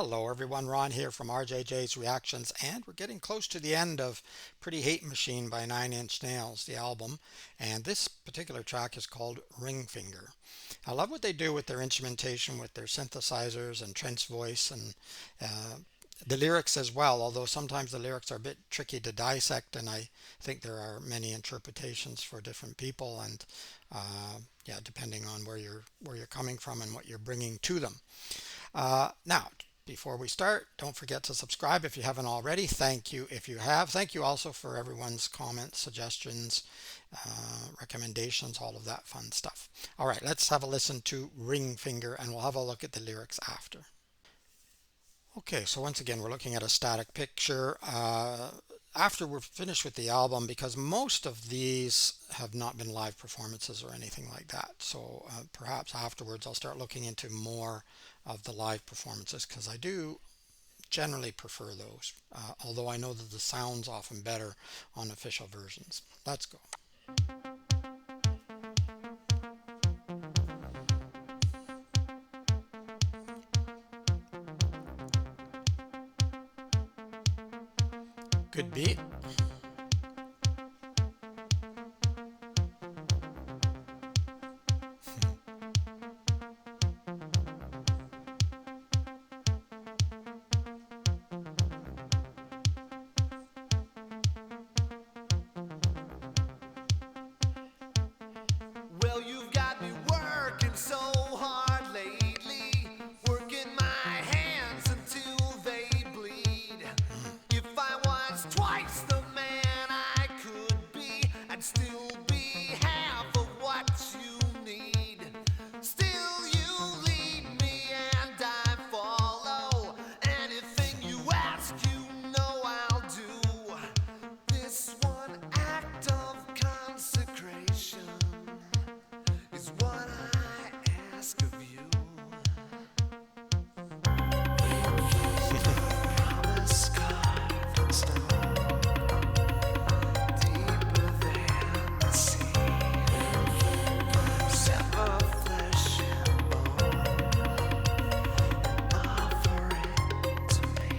Hello everyone, Ron here from RJJ's Reactions, and we're getting close to the end of Pretty Hate Machine by Nine Inch Nails, the album, and this particular track is called Ringfinger. I love what they do with their instrumentation, with their synthesizers and trench voice, and the lyrics as well, although sometimes the lyrics are a bit tricky to dissect, and I think there are many interpretations for different people, and yeah, depending on where you're coming from and what you're bringing to them. Now, before we start, don't forget to subscribe if you haven't already. Thank you if you have. Thank you also for everyone's comments, suggestions, recommendations, all of that fun stuff. All right, let's have a listen to Ringfinger and we'll have a look at the lyrics after. Okay, so once again, we're looking at a static picture. After we're finished with the album, because most of these have not been live performances or anything like that. So perhaps afterwards I'll start looking into more of the live performances because I do generally prefer those, although I know that the sound's often better on official versions. Let's go. Good beat. Well, you've got me working so hard lately, working my hands until they bleed. If I was twice the man I could be, I'd still be half of what you need. Still you lead me and I follow. Anything you ask, you know I'll do. This one act of consecration is what I ask of you. Promise carved in stone, deeper than the sea. Sever flesh and bone, offer it to me.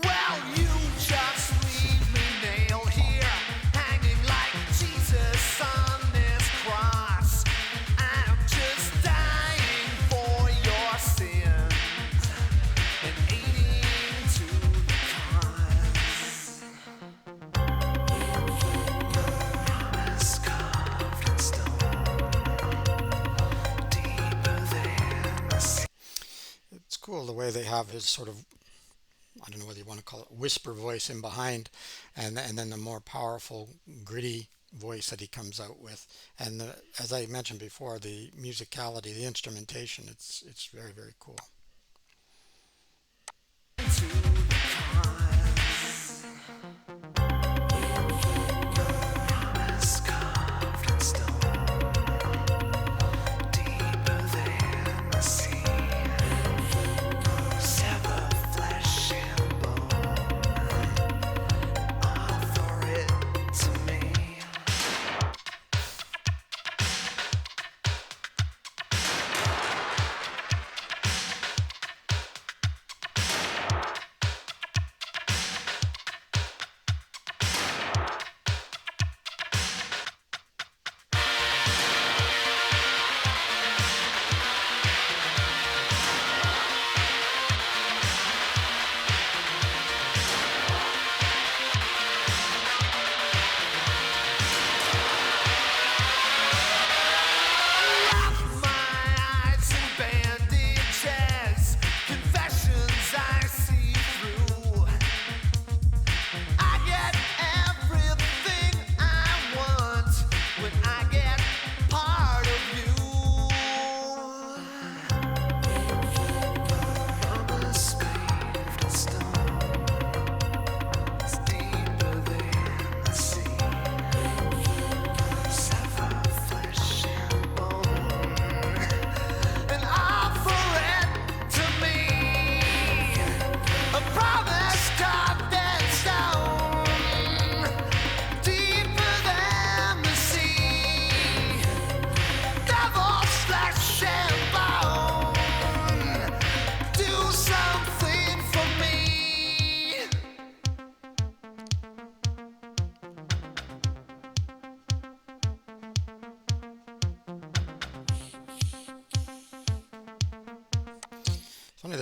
Well, you just leave me nailed here, hanging like Jesus on this cross. I'm just dying for your sins and aiding to the cause. Promise carved in stone, deeper than the sea. It's cool the way they have his sort of, I don't know whether you want to call it whisper voice in behind, and then the more powerful, gritty voice that he comes out with. And as I mentioned before, the musicality, the instrumentation, it's very, very cool. To the cause. Promise carved in stone, deeper than the sea. Sever flesh and bone, offer it to me.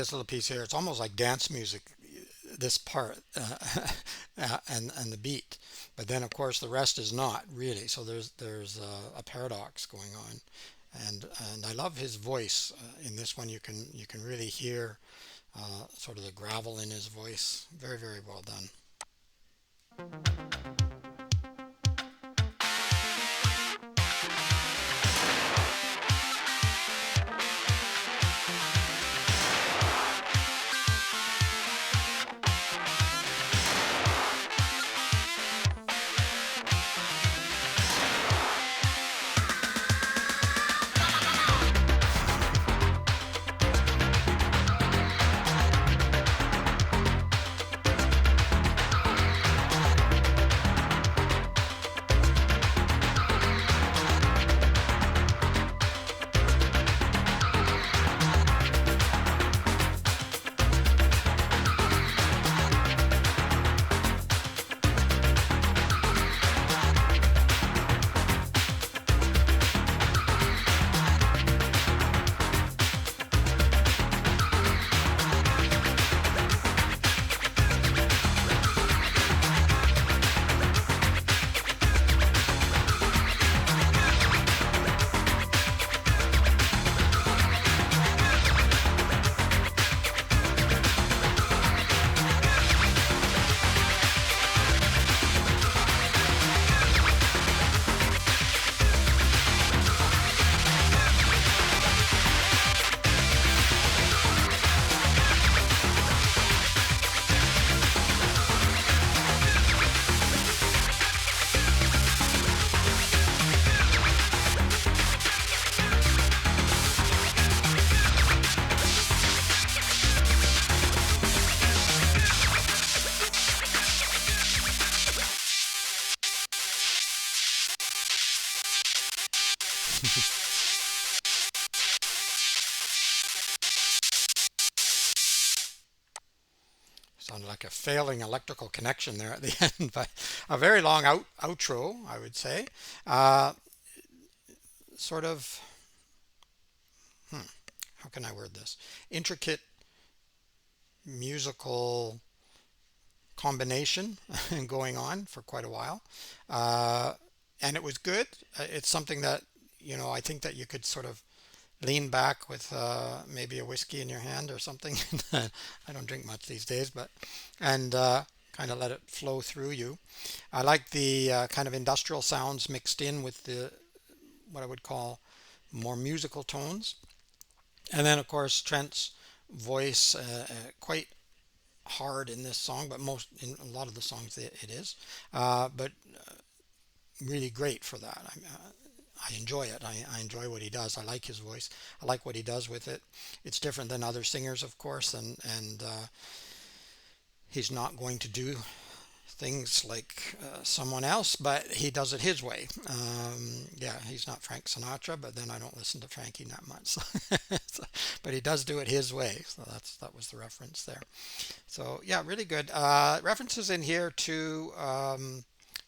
this little piece here, it's almost like dance music, this part, and the beat. But then, of course, the rest is not really. So there's a paradox going on, and I love his voice. In this one, you can really hear sort of the gravel in his voice. Very, very well done. Sounded like a failing electrical connection there at the end, but a very long outro, I would say. Uh, Sort of, how can I word this? Intricate musical combination going on for quite a while. Uh, and it was good. It's something that, I think that you could sort of lean back with maybe a whiskey in your hand or something. I don't drink much these days, but and kind of let it flow through you. I like the kind of industrial sounds mixed in with the what I would call more musical tones. And then, of course, Trent's voice, quite hard in this song, but most in a lot of the songs it is. But really great for that. I enjoy it. I enjoy what he does. I like his voice. I like what he does with it. It's different than other singers, of course, and he's not going to do things like someone else, but he does it his way. Yeah, he's not Frank Sinatra, but then I don't listen to Frankie that much. So, but he does do it his way. So that was the reference there. So yeah, really good. References in here to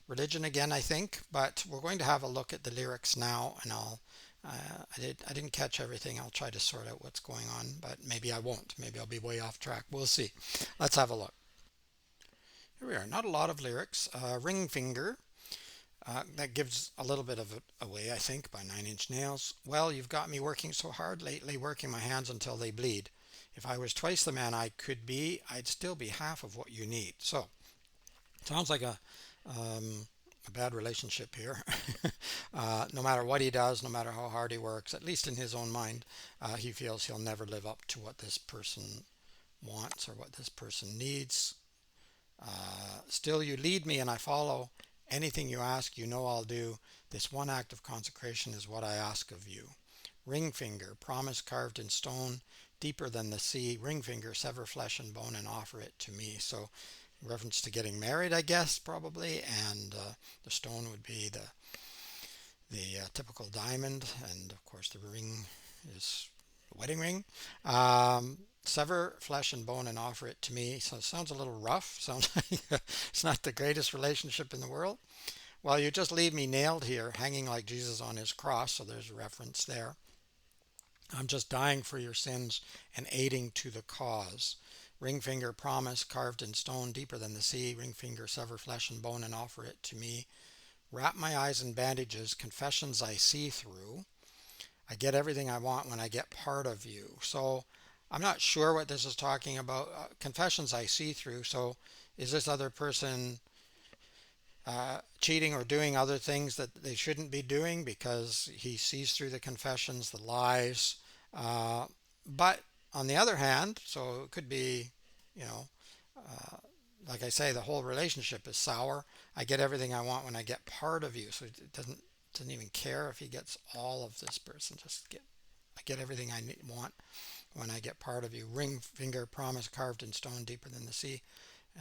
religion again, I think, but we're going to have a look at the lyrics now, and I didn't catch everything. I'll try to sort out what's going on, but maybe I won't. Maybe I'll be way off track. We'll see. Let's have a look. Here we are. Not a lot of lyrics. Ringfinger. That gives a little bit of it away, I think, by Nine Inch Nails. Well, you've got me working so hard lately, working my hands until they bleed. If I was twice the man I could be, I'd still be half of what you need. So, sounds like a bad relationship here. No matter what he does, no matter how hard he works, at least in his own mind, he feels he'll never live up to what this person wants or what this person needs. Still, you lead me and I follow. Anything you ask, you know I'll do. This one act of consecration is what I ask of you. Ring finger, promise carved in stone, deeper than the sea. Ring finger, sever flesh and bone and offer it to me. So, reference to getting married, I guess, probably, and the stone would be the typical diamond, and of course the ring is the wedding ring. Sever flesh and bone and offer it to me. So it sounds a little rough. Sounds like it's not the greatest relationship in the world. Well, you just leave me nailed here, hanging like Jesus on his cross. So there's a reference there. I'm just dying for your sins and aiding to the cause. Ringfinger, promise carved in stone deeper than the sea. Ringfinger, sever flesh and bone and offer it to me. Wrap my eyes in bandages, confessions I see through. I get everything I want when I get part of you. So I'm not sure what this is talking about. Confessions I see through. So is this other person cheating or doing other things that they shouldn't be doing because he sees through the confessions, the lies? Uh, but on the other hand, so it could be, you know, like I say, the whole relationship is sour. I get everything I want when I get part of you. So it doesn't even care if he gets all of this person. I get everything want when I get part of you. Ring finger, promise carved in stone deeper than the sea.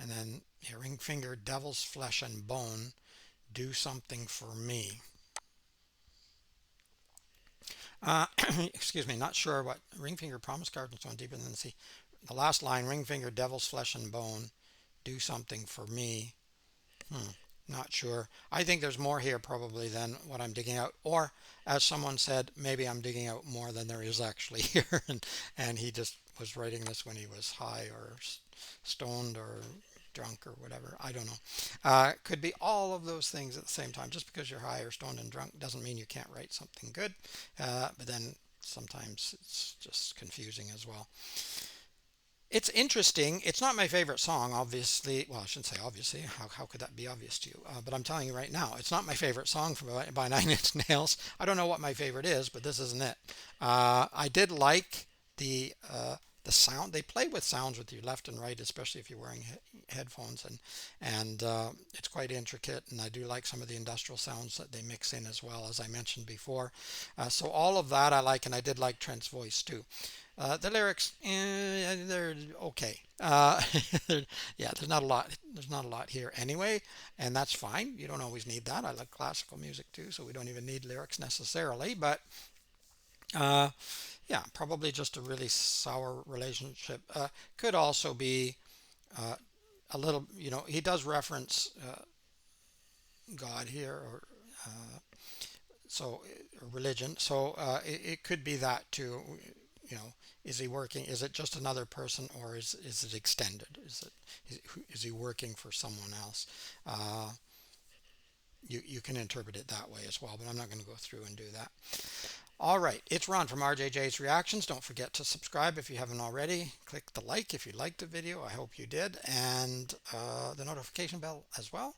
And then yeah, ring finger, devil's flesh and bone, do something for me. Uh, excuse me, not sure what ring finger, promise carved in stone deeper than the sea. The last line, ring finger, devil's flesh and bone, do something for me. Hmm, not sure. I think there's more here probably than what I'm digging out. Or, as someone said, maybe I'm digging out more than there is actually here, and he just was writing this when he was high or stoned or drunk or whatever. I don't know. Could be all of those things at the same time. Just because you're high or stoned and drunk doesn't mean you can't write something good. But then sometimes it's just confusing as well. It's interesting. It's not my favorite song, obviously. Well, I shouldn't say obviously. How could that be obvious to you? But I'm telling you right now, it's not my favorite song by Nine Inch Nails. I don't know what my favorite is, but this isn't it. I did like the sound. They play with sounds with your left and right, especially if you're wearing headphones, and it's quite intricate. And I do like some of the industrial sounds that they mix in as well, as I mentioned before. So all of that I like, and I did like Trent's voice too. The lyrics, they're okay. Yeah, there's not a lot. There's not a lot here anyway, and that's fine. You don't always need that. I like classical music too, so we don't even need lyrics necessarily. But uh, yeah, probably just a really sour relationship. Could also be uh, a little. He does reference God here, or so religion. So it could be that too. you know, is he working? Is it just another person, or is it extended? Is he working for someone else? Uh, you can interpret it that way as well, but I'm not going to go through and do that. All right, it's Ron from RJJ's Reactions. Don't forget to subscribe if you haven't already. Click the like if you liked the video. I hope you did, and the notification bell as well.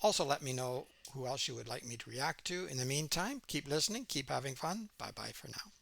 Also, let me know who else you would like me to react to. In the meantime, keep listening, keep having fun. Bye bye for now.